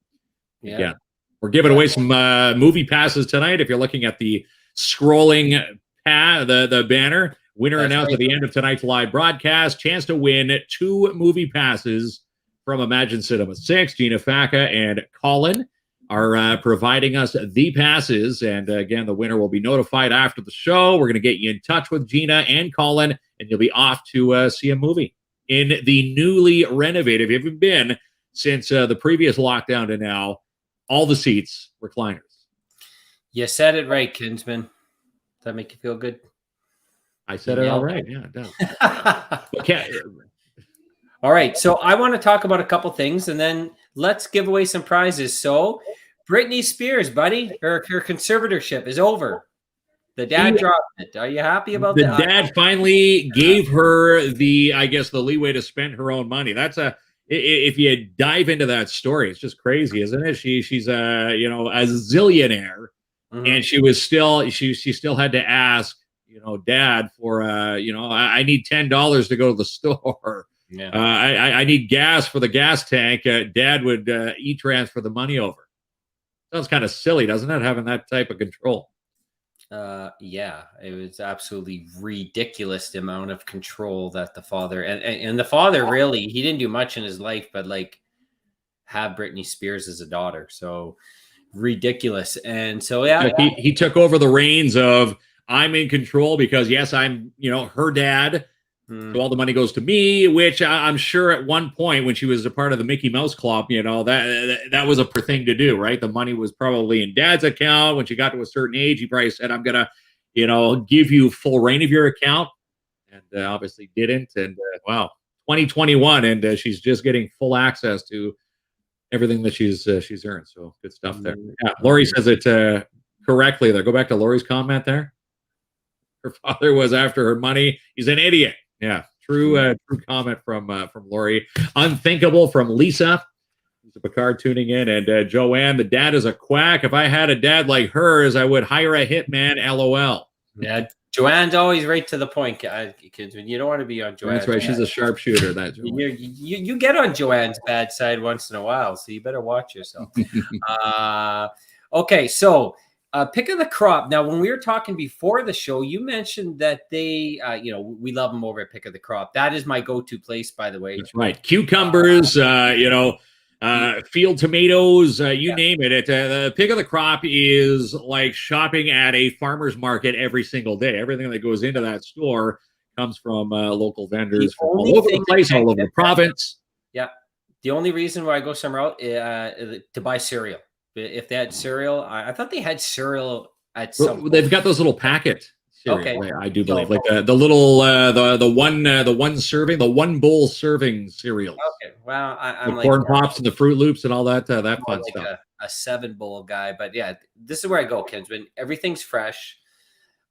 S3: Yeah. We're giving away some movie passes tonight. If you're looking at the scrolling the banner. Winner announced at the end of tonight's live broadcast. Chance to win 2 movie passes from Imagine Cinema 6. Gina Faca and Colin are providing us the passes. And again, the winner will be notified after the show. We're going to get you in touch with Gina and Colin, and you'll be off to see a movie in the newly renovated. If you haven't been since the previous lockdown to now, all the seats, recliners.
S5: You said it right, Kinsman. Does that make you feel good?
S3: I said it all right. Yeah, it does. Okay.
S5: All right. So I want to talk about a couple things, and then let's give away some prizes. So Britney Spears, buddy, her conservatorship is over. The dad dropped it. Are you happy about that?
S3: The dad finally gave her the leeway to spend her own money. If you dive into that story, it's just crazy, isn't it? She's a zillionaire, and she still had to ask, Dad, for I need $10 to go to the store. Yeah. I need gas for the gas tank. Dad would e-transfer the money over. Sounds kind of silly, doesn't it? Having that type of control.
S5: Yeah, it was absolutely ridiculous, the amount of control that the father and the father really, he didn't do much in his life, but have Britney Spears as a daughter. So ridiculous. And so,
S3: he took over the reins of, I'm in control because yes, I'm, her dad. So all the money goes to me, which I'm sure at one point when she was a part of the Mickey Mouse Club, that was a thing to do, right? The money was probably in Dad's account. When she got to a certain age, he probably said, I'm going to, give you full reign of your account, and obviously didn't. And wow, 2021, and she's just getting full access to everything that she's earned. So good stuff there. Yeah, Lori says it correctly there. Go back to Lori's comment there. Her father was after her money. He's an idiot. Yeah, true comment from Lori. Unthinkable from Lisa. Lisa Picard tuning in, and Joanne. The dad is a quack. If I had a dad like hers, I would hire a hitman. LOL.
S5: Yeah, Joanne's always right to the point, kids. You don't want to be on Joanne.
S3: That's right. She's a sharpshooter. That
S5: you get on Joanne's bad side once in a while, so you better watch yourself. Okay, so pick of the crop. Now, when we were talking before the show, you mentioned that they, we love them over at Pick of the Crop. That is my go-to place, by the way.
S3: That's right. Cucumbers, field tomatoes, you name it. The Pick of the Crop is like shopping at a farmer's market every single day. Everything that goes into that store comes from local vendors from all over the place, all over the province.
S5: Yeah. The only reason why I go somewhere else to buy cereal. If they had cereal, I thought they had cereal at some point.
S3: They've got those little packet cereal,
S5: okay.
S3: I do believe, like the little the one serving, the one bowl serving cereals.
S5: Okay, well, I'm
S3: the
S5: like
S3: corn pops and the Fruit Loops and all that that fun
S5: like
S3: stuff.
S5: A 7 bowl guy, but yeah, this is where I go, Kinsman. Everything's fresh.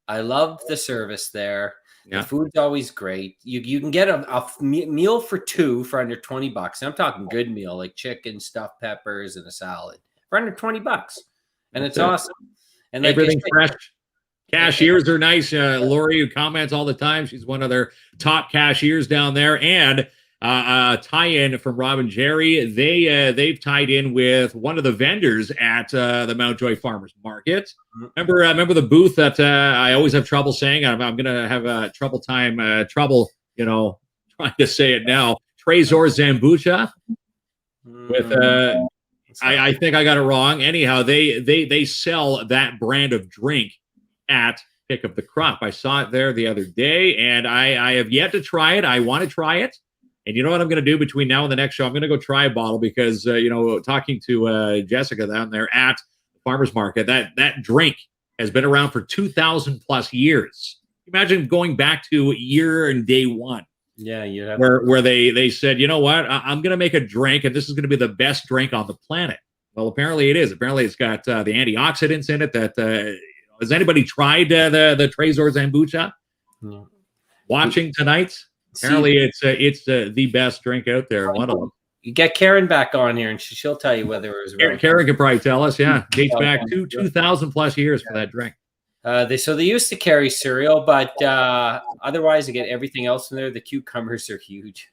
S5: I love the service there. Yeah. The food's always great. You can get a meal for 2 for under $20. I'm talking good meal, like chicken, stuffed peppers, and a salad for under $20, and it's awesome. And like
S3: everything's fresh. Cashiers are nice. Lori, who comments all the time, she's one of their top cashiers down there. And tie-in from Rob and Jerry. They've tied in with one of the vendors at the Mountjoy Farmers Market. Remember the booth that I always have trouble saying. I'm gonna have a trouble trying to say it now. Trezor Zambucha with I think I got it wrong. Anyhow, they sell that brand of drink at Pick of the Crop. I saw it there the other day, and I have yet to try it. I want to try it. And you know what I'm going to do between now and the next show? I'm going to go try a bottle because, talking to Jessica down there at the farmer's market, that drink has been around for 2,000 plus years. Imagine going back to year and day one.
S5: Yeah,
S3: where they said, you know what, I'm going to make a drink, and this is going to be the best drink on the planet. Well, apparently it is. Apparently it's got the antioxidants in it. That has anybody tried the Trezor Zambucha?
S5: No.
S3: Watching tonight, apparently it's the best drink out there. One of them.
S5: You get Karen back on here, and she'll tell you whether it was right.
S3: Karen can probably tell us. Yeah, dates back 2,000 plus years for that drink.
S5: They used to carry cereal, but otherwise they get everything else in there. The cucumbers are huge.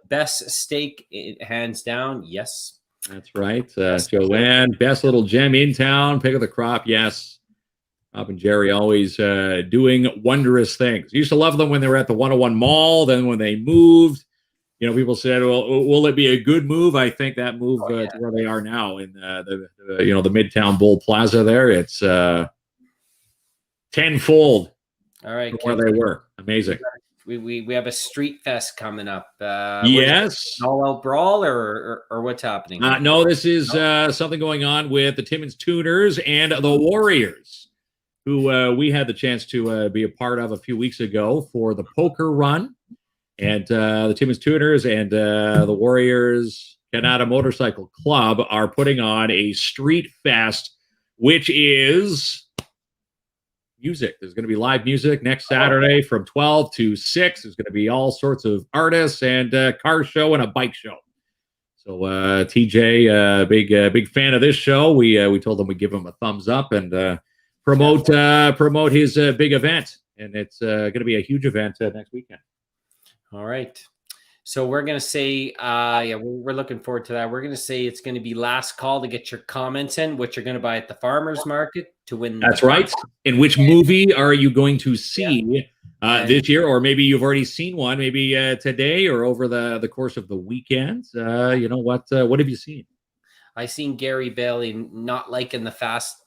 S5: Best steak, hands down, yes.
S3: That's right. Joanne, best little gem in town. Pick of the Crop, yes. Rob and Jerry always doing wondrous things. Used to love them when they were at the 101 Mall. Then when they moved, people said, well, will it be a good move? I think that move to where they are now in the Midtown Bowl Plaza there, it's tenfold.
S5: All right,
S3: where they were. Amazing.
S5: We have a street fest coming up.
S3: Yes.
S5: All out brawl or what's happening?
S3: No, this is something going on with the Timmins Tuners and the Warriors, who we had the chance to be a part of a few weeks ago for the poker run. And the Timmins Tuners and the Warriors Canada Motorcycle Club are putting on a street fest, which is music. There's going to be live music next Saturday from 12 to 6. There's going to be all sorts of artists and a car show and a bike show. So TJ, big fan of this show. We told him we'd give him a thumbs up and promote his big event. And it's going to be a huge event next weekend.
S5: All right. So we're going to say, we're looking forward to that. We're going to say it's going to be last call to get your comments in, what you're going to buy at the farmer's market to win.
S3: That's right. And which movie are you going to see this year? Or maybe you've already seen one, maybe today or over the course of the weekend. What have you seen?
S5: I seen Gary Bailey not liking the Fast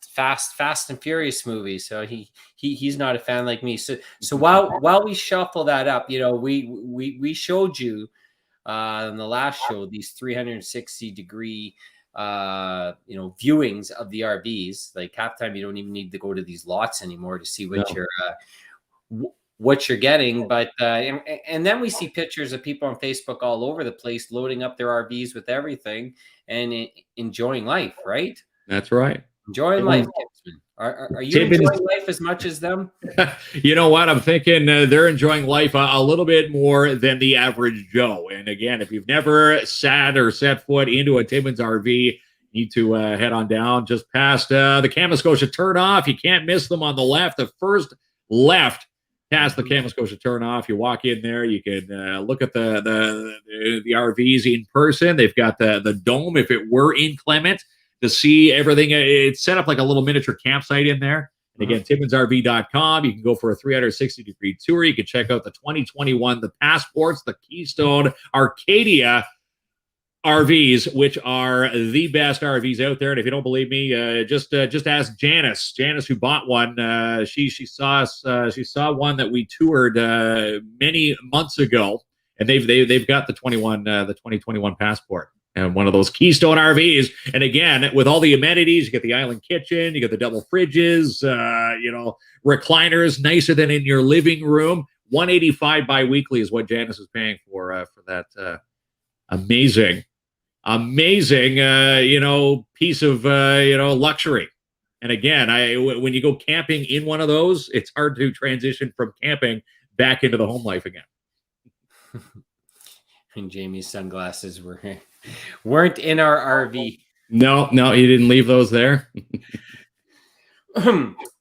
S5: and Furious movies, so he's not a fan like me. So while we shuffle that up, we showed you in the last show these 360-degree viewings of the RVs. Like half time, you don't even need to go to these lots anymore to see what you're getting. But and then we see pictures of people on Facebook all over the place loading up their RVs with everything and enjoying life, right?
S3: That's right.
S5: Enjoying life, Kinsman. Are you enjoying life as much as them?
S3: You know what? I'm thinking they're enjoying life a little bit more than the average Joe. And again, if you've never sat or set foot into a Timmins RV, you need to head on down just past the Kamoskosia turnoff. You can't miss them on the left. The first left past the Kamoskosia turnoff. You walk in there. You can look at the RVs in person. They've got the dome if it were inclement, to see everything. It's set up like a little miniature campsite in there. And again, TimminsRV.com. You can go for a 360-degree tour. You can check out the 2021, the Passports, the Keystone, Arcadia RVs, which are the best RVs out there. And if you don't believe me, just ask Janice. Janice, who bought one, she saw one that we toured many months ago, and they've got the 2021 Passport. And one of those Keystone RVs. And again, with all the amenities, you get the island kitchen, you get the double fridges, recliners nicer than in your living room. $185 bi-weekly is what Janice is paying for that amazing piece of luxury. And again, when you go camping in one of those, it's hard to transition from camping back into the home life again.
S5: And Jamie's sunglasses weren't in our RV.
S3: No, you didn't leave those there.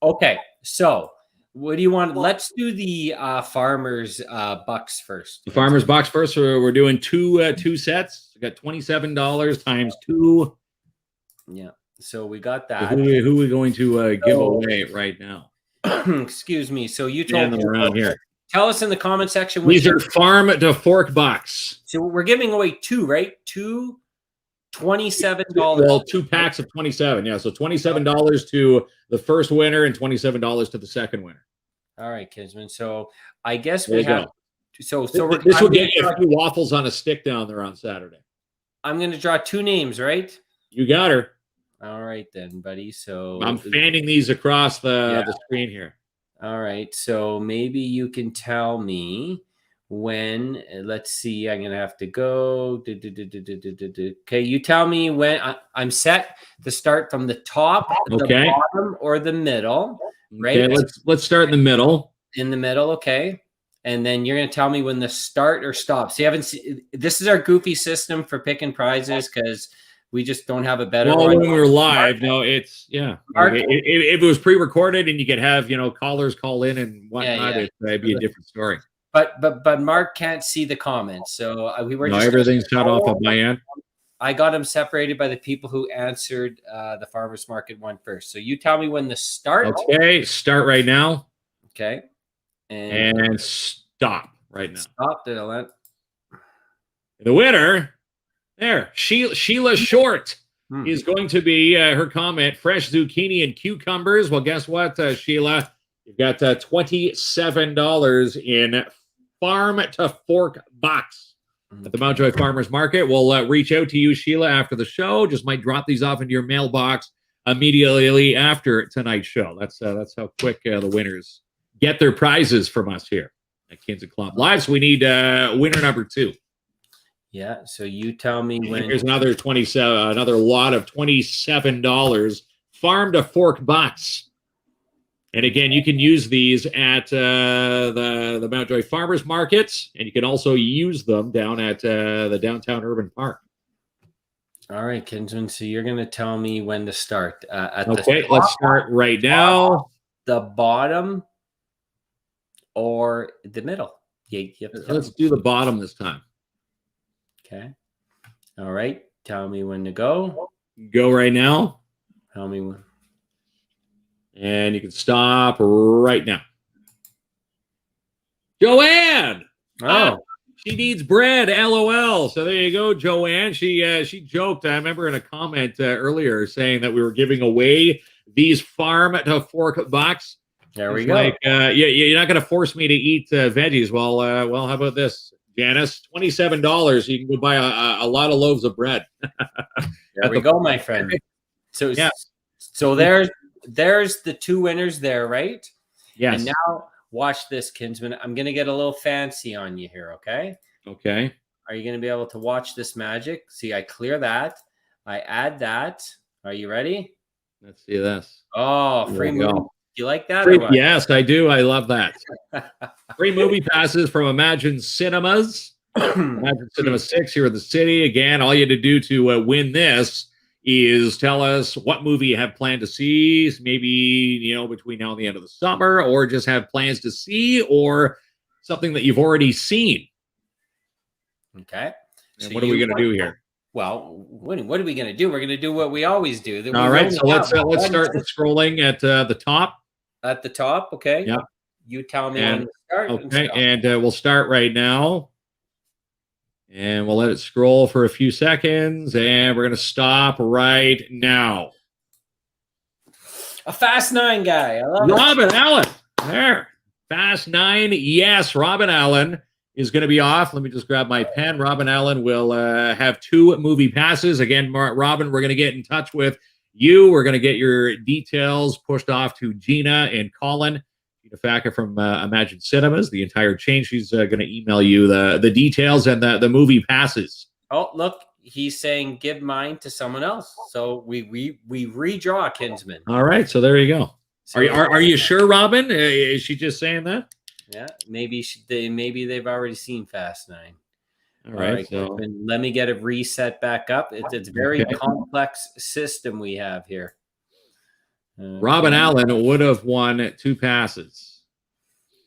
S5: Okay, so what do you want? Let's do the farmers bucks first.
S3: The farmers bucks first. So we're doing two sets. We got $27 times 2.
S5: Yeah. So we got that.
S3: So who are we going to give away right now?
S5: Excuse me. So you told me
S3: around here.
S5: Tell us in the comment section.
S3: These are farm to fork bucks.
S5: So we're giving away 2, right? 2 $27.
S3: Well, 2 packs of 27. Yeah, so $27 to the first winner and $27 to the second winner.
S5: All right, Kinsman. So I guess
S3: there
S5: we have.
S3: Go.
S5: So
S3: this will get you a few waffles on a stick down there on Saturday.
S5: I'm going to draw 2 names, right?
S3: You got her.
S5: All right then, buddy. So
S3: I'm fanning these across the screen here.
S5: All right. So maybe you can tell me when. Let's see. I'm gonna have to go. Okay, you tell me when. I'm set to start from the top, the bottom, or the middle. Right.
S3: Okay, let's start in the middle.
S5: In the middle. Okay. And then you're gonna tell me when the start or stop. So you haven't seen. This is our goofy system for picking prizes because we just don't have a better one.
S3: When we're live, no, it's Mark, if it was pre-recorded and you could have callers call in and whatnot, it'd be a different story.
S5: But Mark can't see the comments, so we were.
S3: No, everything's shut off on my end.
S5: I got them separated by the people who answered the farmers market one first. So you tell me when the start.
S3: Okay, start right now.
S5: Okay,
S3: and stop right now.
S5: Stop, Dylan.
S3: The winner. There, Sheila Short is going to be her comment. Fresh zucchini and cucumbers. Well, guess what, Sheila? You've got $27 in farm to fork box at the Mountjoy Farmers Market. We'll reach out to you, Sheila, after the show. Just might drop these off into your mailbox immediately after tonight's show. That's how quick the winners get their prizes from us here at KINZ and KLOMP Live. So we need winner number 2.
S5: Yeah, so you tell me when.
S3: Here's another lot of $27 farm to fork box. And again, you can use these at the Mountjoy Farmers Markets, and you can also use them down at the downtown urban park.
S5: All right, Kinsman. So you're going to tell me when to start.
S3: Let's start right now.
S5: The bottom or the middle?
S3: Let's do the bottom this time.
S5: Okay. All right. Tell me when to go.
S3: Go right now.
S5: Tell me when.
S3: And you can stop right now. Joanne! She needs bread, LOL. So there you go, Joanne. She joked. I remember in a comment earlier saying that we were giving away these farm to fork box.
S5: There we go.
S3: Like, you're not going to force me to eat veggies. Well, how about this? Janice. $27. You can go buy a lot of loaves of bread.
S5: There we go, my friend. So
S3: yeah.
S5: So there's the two winners there, right?
S3: Yes.
S5: And now watch this, Kinsman. I'm gonna get a little fancy on you here, okay?
S3: Okay.
S5: Are you gonna be able to watch this magic? See, I clear that. I add that. Are you ready?
S3: Let's see this.
S5: Oh, free movie. Do you like that?
S3: Yes, I do. I love that. Free movie passes from Imagine Cinemas. Imagine Cinema 6 here in the city. Again, all you had to do to win this is tell us what movie you have planned to see, maybe, between now and the end of the summer, or just have plans to see, or something that you've already seen.
S5: Okay.
S3: And so what are we going to do here?
S5: Well, what are we going to do? We're going to do what we always do.
S3: All right. So let's start scrolling at the top.
S5: At the top. Okay.
S3: Yeah.
S5: You tell me when to start.
S3: Okay. And we'll start right now. And we'll let it scroll for a few seconds. And we're going to stop right now.
S5: A Fast 9 guy. I love
S3: Robin Allen. There. Fast 9. Yes, Robin Allen is going to be off. Let me just grab my pen. Robin Allen will have 2 movie passes. Again, Robin, we're going to get in touch with you. We're going to get your details pushed off to Gina and Colin. Gina Facker from Imagine Cinemas, the entire chain. She's going to email you the details and the movie passes.
S5: Oh, look, he's saying give mine to someone else. So we redraw, Kinsman.
S3: All right, so there you go. So, are you sure, Robin? Is she just saying that?
S5: Yeah, maybe they've already seen Fast 9.
S3: All right, so
S5: let me get it reset back up. It's a very complex system we have here.
S3: Robin Allen would have won 2 passes.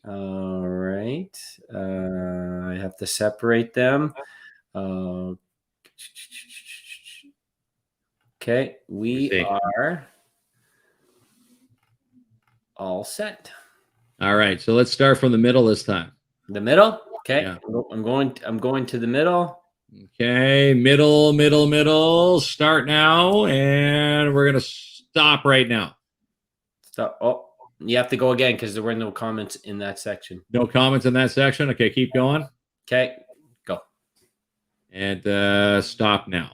S5: All right, I have to separate them. Okay, we are all set.
S3: All right, so let's start from the middle this time.
S5: The middle? Okay.
S3: Yeah.
S5: I'm going to the middle.
S3: Okay, middle. Start now, and we're gonna stop right now.
S5: Stop. Oh, you have to go again because there were no comments in that section.
S3: No comments in that section. Okay, keep going.
S5: Okay, go.
S3: And stop now.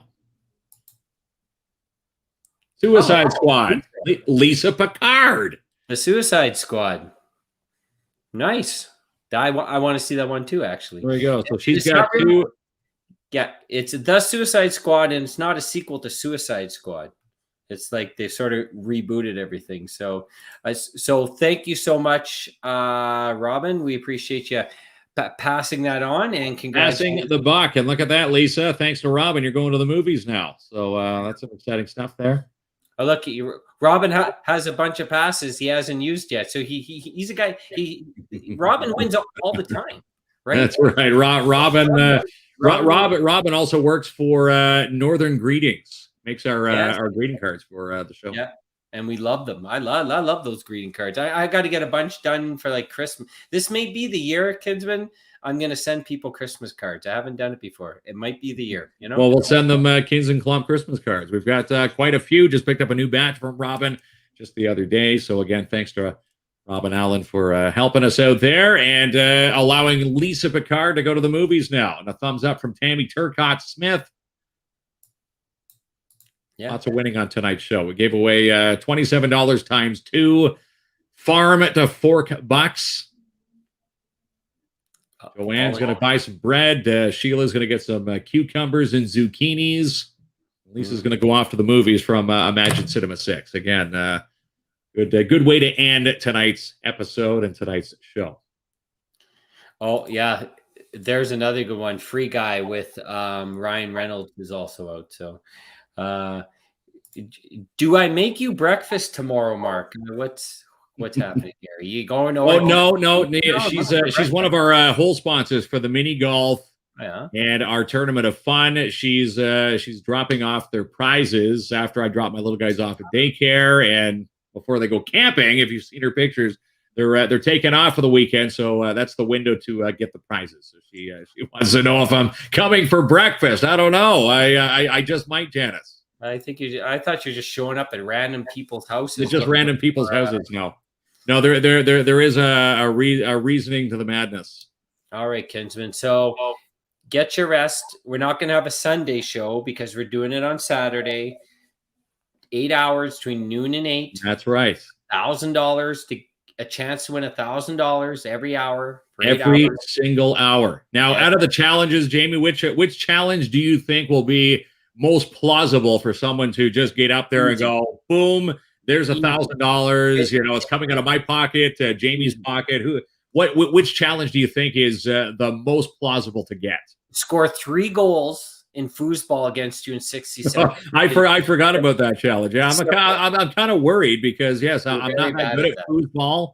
S3: Suicide Squad. Lisa Picard.
S5: The Suicide Squad. Nice. I want to see that one too, actually.
S3: There we go. So she's got 2.
S5: Yeah, it's The Suicide Squad, and it's not a sequel to Suicide Squad. It's like they sort of rebooted everything. So thank you so much, Robin. We appreciate you passing that on, and congratulations.
S3: Passing the buck. And look at that, Lisa. Thanks to Robin, you're going to the movies now. So that's some exciting stuff there.
S5: Oh, look at you. Robin has a bunch of passes he hasn't used yet. So he's a guy. Robin wins all the time, right?
S3: That's right. Robin also works for Northern Greetings. Makes our greeting cards for the show.
S5: Yeah, and we love them. I love those greeting cards. I got to get a bunch done for like Christmas. This may be the year, Kinsman. I'm going to send people Christmas cards. I haven't done it before. It might be the year,
S3: Well, we'll send them KINZ and KLOMP Christmas cards. We've got quite a few. Just picked up a new batch from Robin just the other day. So, again, thanks to Robin Allen for helping us out there and allowing Lisa Picard to go to the movies now. And a thumbs up from Tammy Turcott Smith.
S5: Yeah.
S3: Lots of winning on tonight's show. We gave away $27 times 2 farm to fork bucks. Joanne's going to buy some bread. Sheila's going to get some cucumbers and zucchinis. Lisa's going to go off to the movies from Imagine Cinema 6. Again, good way to end tonight's episode and tonight's show.
S5: Oh, yeah. There's another good one. Free Guy with Ryan Reynolds is also out. So do I make you breakfast tomorrow, Mark? What's happening here? Are you going over?
S3: Oh, no. She's one of our whole sponsors for the mini golf and our tournament of fun. She's dropping off their prizes after I drop my little guys off at daycare and before they go camping. If you've seen her pictures, they're taking off for the weekend. So that's the window to get the prizes. So she wants to know if I'm coming for breakfast. I don't know. I just might, Janice.
S5: I thought you're just showing up at random people's houses.
S3: It's just random people's houses. No, there is a reasoning to the madness.
S5: All right, Kinsman. So get your rest. We're not going to have a Sunday show because we're doing it on Saturday. 8 hours between noon and 8.
S3: That's right.
S5: $1,000 to a chance to win $1,000 every hour. For 8
S3: Every
S5: hours.
S3: single hour. Now, out of the challenges, Jamie, which challenge do you think will be most plausible for someone to just get up there and go, boom, there's $1,000. You know, it's coming out of my pocket, Jamie's pocket. Which challenge do you think is the most plausible to get?
S5: Score 3 goals in foosball against you in 60 seconds.
S3: I forgot about that challenge. Yeah, I'm kind of worried because yes, I'm not that good at foosball.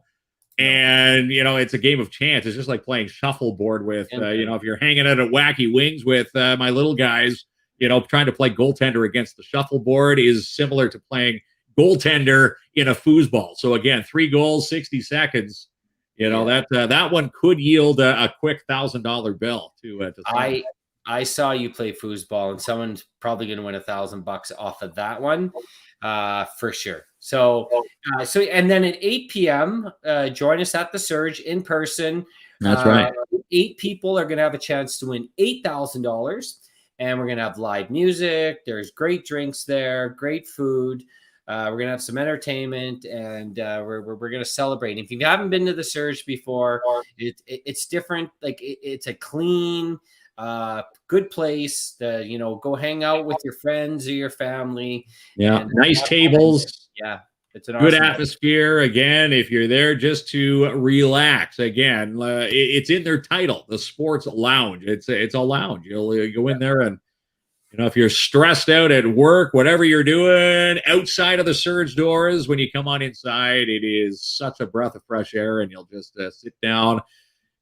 S3: And, you know, it's a game of chance. It's just like playing shuffleboard with, you know, if you're hanging out at Wacky Wings with my little guys, you know, trying to play goaltender against the shuffleboard is similar to playing goaltender in a foosball. So, again, 3 goals, 60 seconds. You know, that one could yield a quick $1,000 bill to
S5: I saw you play foosball, and someone's probably going to win $1,000 off of that one, for sure. So and then at 8 p.m., join us at the Surge in person.
S3: That's right.
S5: 8 people are going to have a chance to win $8,000, and we're going to have live music. There's great drinks there, great food. We're going to have some entertainment, and we're going to celebrate. If you haven't been to the Surge before, it's different. Like it's a clean, good place to, you know, go hang out with your friends or your family.
S3: Yeah, nice tables.
S5: Yeah, it's an
S3: good
S5: awesome
S3: atmosphere. Again, if you're there just to relax, again, it's in their title, the Sports Lounge. It's a lounge. You'll go in there and, you know, if you're stressed out at work, whatever you're doing outside of the Surge doors, when you come on inside, it is such a breath of fresh air, and you'll just sit down,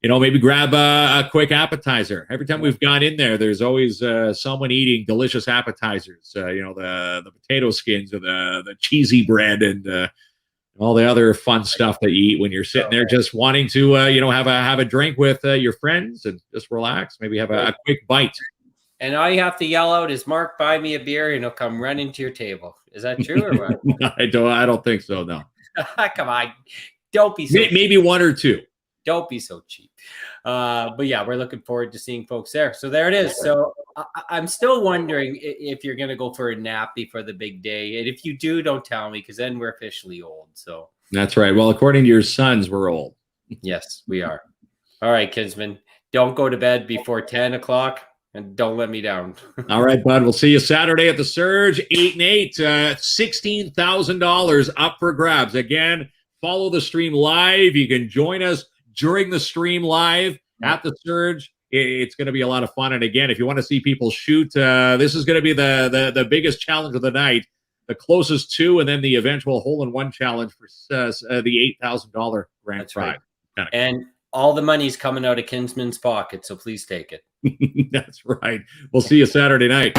S3: you know, maybe grab a quick appetizer. Every time we've gone in there, there's always someone eating delicious appetizers, you know, the potato skins or the cheesy bread and all the other fun stuff that you eat when you're sitting there just wanting to, you know, have a drink with your friends and just relax, maybe have a quick bite.
S5: And all you have to yell out is, "Mark, buy me a beer," and he'll come running to your table. Is that true or what?
S3: I don't think so, no.
S5: Come on. Don't be so
S3: maybe cheap. 1 or 2.
S5: Don't be so cheap. But yeah, we're looking forward to seeing folks there. So there it is. So I'm still wondering if you're going to go for a nap before the big day. And if you do, don't tell me, because then we're officially old. So
S3: that's right. Well, according to your sons, we're old.
S5: Yes, we are. All right, Kinsman, don't go to bed before 10 o'clock. And don't let me down.
S3: All right, bud. We'll see you Saturday at the Surge, 8 and 8. $16,000 up for grabs. Again, follow the stream live. You can join us during the stream live at the Surge. It's going to be a lot of fun. And again, if you want to see people shoot, this is going to be the biggest challenge of the night. The closest to, and then the eventual hole-in-one challenge for the $8,000 grand prize.
S5: Right. And all the money's coming out of Kinsman's pocket, so please take it.
S3: That's right. We'll see you Saturday night.